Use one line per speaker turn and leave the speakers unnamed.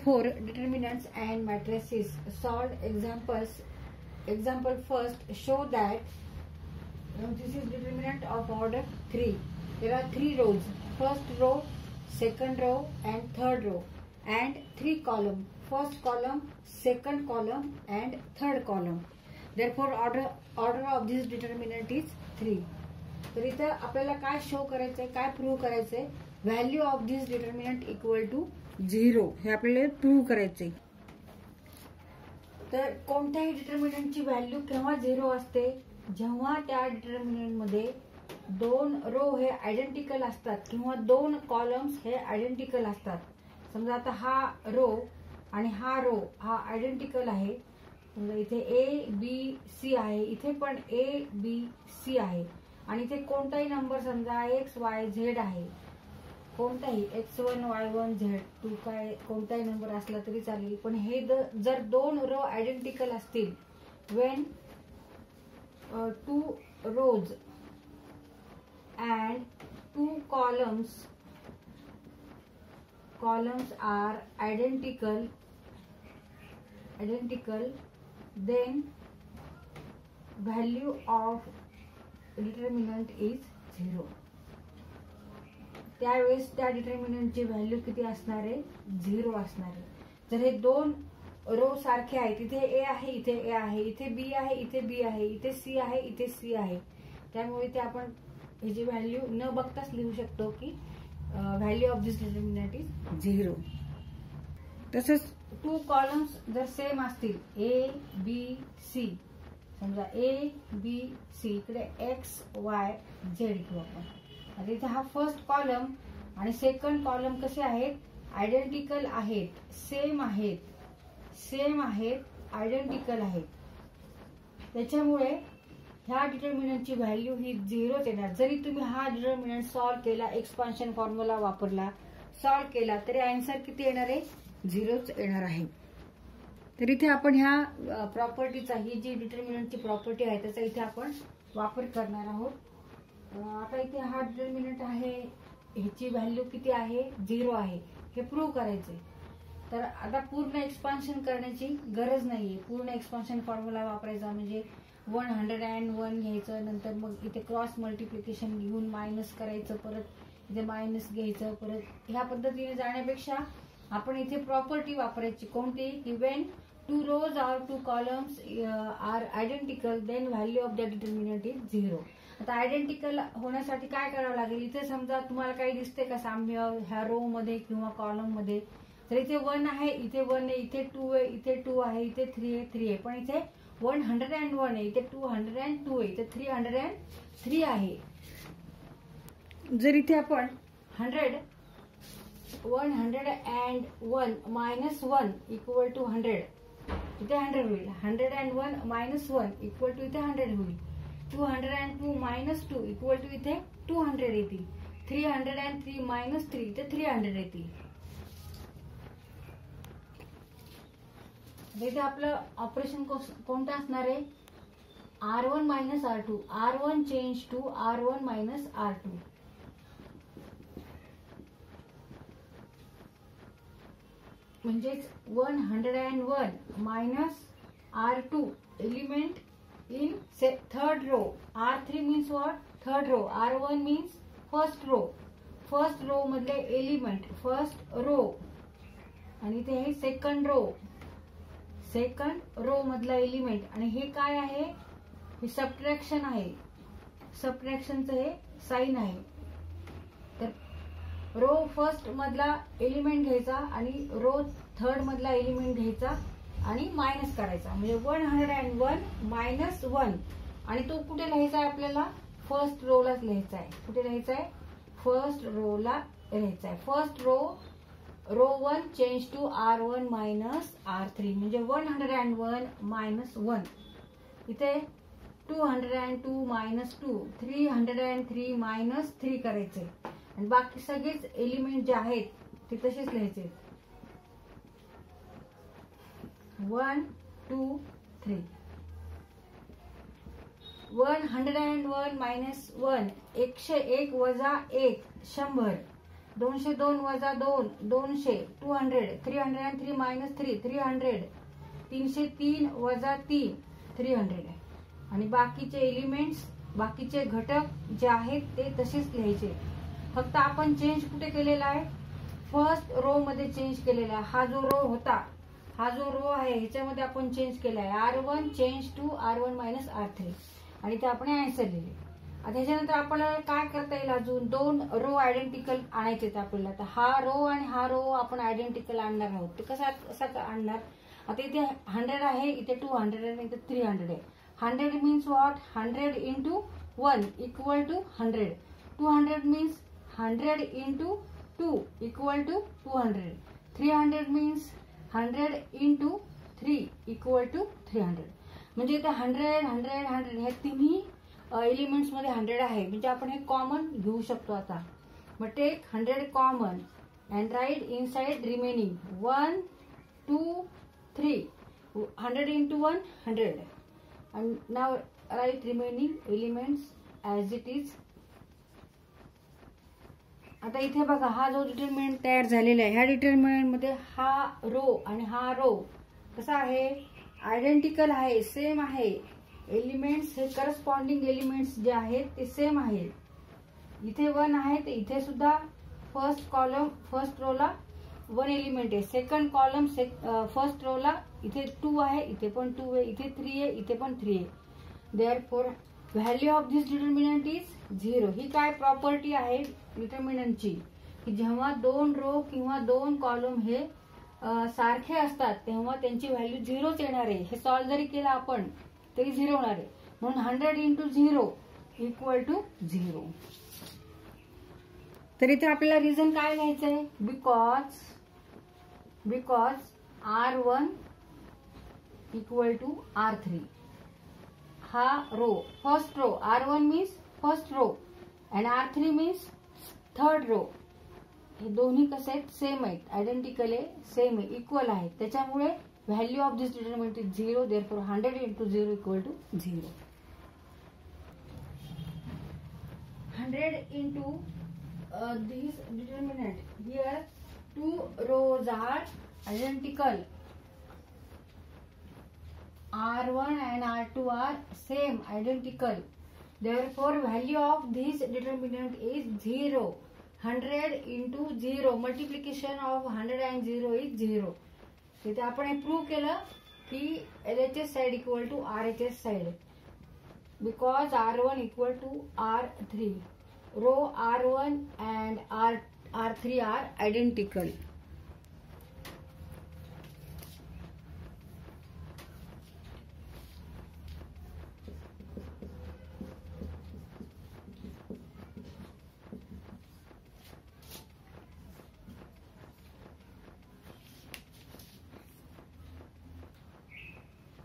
4 determinants and matrices solved. Example first, show that this is determinant of order 3. There are 3 rows, first row, second row and third row, and 3 columns, first column, second column and third column. Therefore order of this determinant is 3. तर इथं आपल्याला काय show करायचंय, काय prove करायचंय, value of this determinant equal to 0 हे आपल्याला prove करायचंय. तर कोणत्याही डिटर्मिनंटची व्हॅल्यू केव्हा 0 असते, जेव्हा त्या डिटर्मिनंट मध्ये 2 रो हे आयडेंटिकल असतात किंवा 2 कॉलम्स हे आयडेंटिकल असतात. समजा आता हा रो आणि हा रो हा आयडेंटिकल आहे. समजा इथे ABC आहे, इथे पण ABC आहे आणि इथे कोणताही नंबर समजा XYZ आहे, कोणताही X1 Y1 Z2 काय कोणताही नंबर असला तरी चालेल. पण हे जर 2 रो आयडेंटिकल असतील, when 2 rows and 2 columns are identical, then value of determinant is 0. त्यावेळेस त्या डिटर्मिनंटची व्हॅल्यू किती असणार आहे, 0 असणार आहे. जर हे 2 रो सारखे आहेत, इथे A आहे, इथे A आहे, इथे B आहे, इथे B आहे, इथे C आहे, इथे C आहे, त्यामुळे ते आपण ह्याची व्हॅल्यू न बघताच लिहू शकतो की value of this determinant is 0. तसंच 2 कॉलम्स जर सेम असतील, ABC, समजा ABC इकडे XYZ घेऊ आपण. आता इथे हा फर्स्ट कॉलम आणि सेकंड कॉलम कसे आहेत, आयडेंटिकल आहेत, सेम आहेत, आयडेंटिकल आहेत. त्याच्यामुळे ह्या डिटर्मिनंटची व्हॅल्यू ही 0 येणार. जरी तुम्ही हा डिटर्मिनंट सॉल्व्ह केला, एक्सपान्शन फॉर्म्युला वापरला, सॉल्व्ह केला, तरी आन्सर किती येणार आहे, 0च येणार आहे. तर इथे आपण ह्या प्रॉपर्टीचा, ही जी डिटर्मिनंटची प्रॉपर्टी आहे त्याचा इथे आपण वापर करणार आहोत. आता इथे हा डिटर्मिनंट आहे, ह्याची व्हॅल्यू किती आहे, 0 आहे, हे प्रूव्ह करायचंय. तर आता पूर्ण एक्सपान्शन करण्याची गरज नाहीये. पूर्ण एक्सपान्शन फॉर्म्युला वापरायचा म्हणजे 101 घ्यायचं, नंतर मग इथे क्रॉस मल्टिप्लिकेशन घेऊन मायनस करायचं, परत इथे मायनस घ्यायचं, परत ह्या पद्धतीने जाण्यापेक्षा आपण इथे प्रॉपर्टी वापरायची. कोणती, की Wien 2 rows or 2 columns are identical, then value of the determinant is 0. आता आयडेंटिकल होण्यासाठी काय करावं लागेल, इथे समजा तुम्हाला काही दिसते का साम्य ह्या रो मध्ये किंवा कॉलम मध्ये, तर इथे 1 आहे, इथे 1 आहे, इथे 2 आहे, इथे 2 आहे, इथे 3 आहे, पण इथे 101 आहे, इथे 202 आहे, इथे 303 आहे. जर इथे आपण 101 मायनस 1 इक्वल टू 100, इथे 100 होईल. 101 मायनस 1 इक्वल टू इथे 100 होईल. 202 मायनस 2 इक्वल टू इथे 200 येतील. 303 मायनस 3 इथे 300 येतील. इथे आपलं ऑपरेशन कोणतं असणार आहे, R1 minus R2, R1 change to R1 minus R2. म्हणजेच 101 minus R2 element in third row. R3 means what, third row. R1 means first row. First row मधले एलिमेंट, फर्स्ट रो, आणि इथे हे सेकंड रो मधला element. आणि हे काय आहे, हे सबट्रॅक्शन आहे, सबट्रॅक्शनचं हे साइन आहे. तर रो फर्स्ट मधला एलिमेंट घ्यायचा आणि रो थर्ड मधला एलिमेंट घ्यायचा आणि मायनस करायचा, म्हणजे 101 मायनस 1. आणि तो कुठे लिहायचा आहे आपल्याला, फर्स्ट रोलाच लिहायचा आहे. कुठे लिहायचा आहे, फर्स्ट रोला लिहायचा आहे. First row 1 change to R1 minus R3, म्हणजे 101 मायनस 1. इथे 202 मायनस 2, 303 मायनस 3 करायचे आणि बाकी सगळेच एलिमेंट जे आहेत ते तसेच लिहायचे. 1 2 3. 101 मायनस 1, 101 वजा 1 100, 202 वजा 2 200 200 303 मायनस 3 300 303 वजा 3 300 आहे. आणि बाकीचे एलिमेंट्स बाकीचे घटक जे आहेत ते तसेच लिहायचे. फक्त आपण चेंज कुठे केलेला आहे, फर्स्ट रो मध्ये चेंज केलेला आहे. हा जो रो होता, हा जो रो आहे ह्याच्यामध्ये आपण चेंज केला आहे. R1 change to R1 minus R3 आणि ते आपण आन्सर लिहिले. आता ह्याच्यानंतर आपल्याला काय करता येईल, अजून 2 रो आयडेंटिकल आणायचे आपल्याला. तर हा रो आणि हा रो आपण आयडेंटिकल आणणार आहोत. ते कसा आणणार, आता इथे 100 आहे, इथे 200 आहे, इथे 300 आहे. 100 means what, 100 into 1 equal to 100. 200 means 100 into 2 equal to 200. 300 means 100 into 3 equal to 300. म्हणजे इथे 100 100 100 हे तिन्ही एलिमेंट्स मध्ये 100 आहे. म्हणजे आपण हे कॉमन घेऊ शकतो. आता मग take 100 common and write inside remaining 1 2 3. 100 into 1 100 and now write remaining elements as it is. आता इथे बघा, हा जो डिटर्मिनंट तयार झालेला आहे, ह्या डिटर्मिनंट मध्ये हा रो आणि हा रो कसा आहे, आयडेंटिकल आहे, सेम आहे. एलिमेंट्स हे करस्पॉन्डिंग एलिमेंट्स जे आहेत ते सेम आहेत. इथे 1 आहे तर इथे सुद्धा फर्स्ट कॉलम फर्स्ट रोला 1 एलिमेंट आहे. सेकंड कॉलम फर्स्ट रोला इथे 2 आहे, इथे पण 2 आहे, इथे 3 आहे, इथे पण 3 आहे. Therefore value of this determinant is 0. ही काय प्रॉपर्टी आहे डिटर्मिनंटची, की जेव्हा 2 रो किंवा 2 कॉलम हे सारखे असतात तेव्हा त्यांची व्हॅल्यू 0च येणार आहे. हे सॉल्व्ह जरी केलं आपण तरी 0 होणार आहे. म्हणून 100 इंटू 0 इक्वल टू 0. तर इथे आपल्याला रिझन काय लिहायचं आहे, because R1 equal to R3. हा row first row, R1 means first row and R3 means third row. हे दोन्ही कसे आहेत, सेम आहेत, आयडेंटिकल आहे, सेम आहे, इक्वल आहेत. त्याच्यामुळे value of this determinant is 0. Therefore 100 into 0 equal to 0. 100 इंटू this determinant, here 2 rows are identical, R1 and R2 are same, identical. Therefore value of this determinant is 0. 100 into 0, multiplication of 100 and 0 is 0. इथे आपण हे prove केलं की LHS side equal to RHS side because R1 equal to R3. Row R1 and R3 are identical.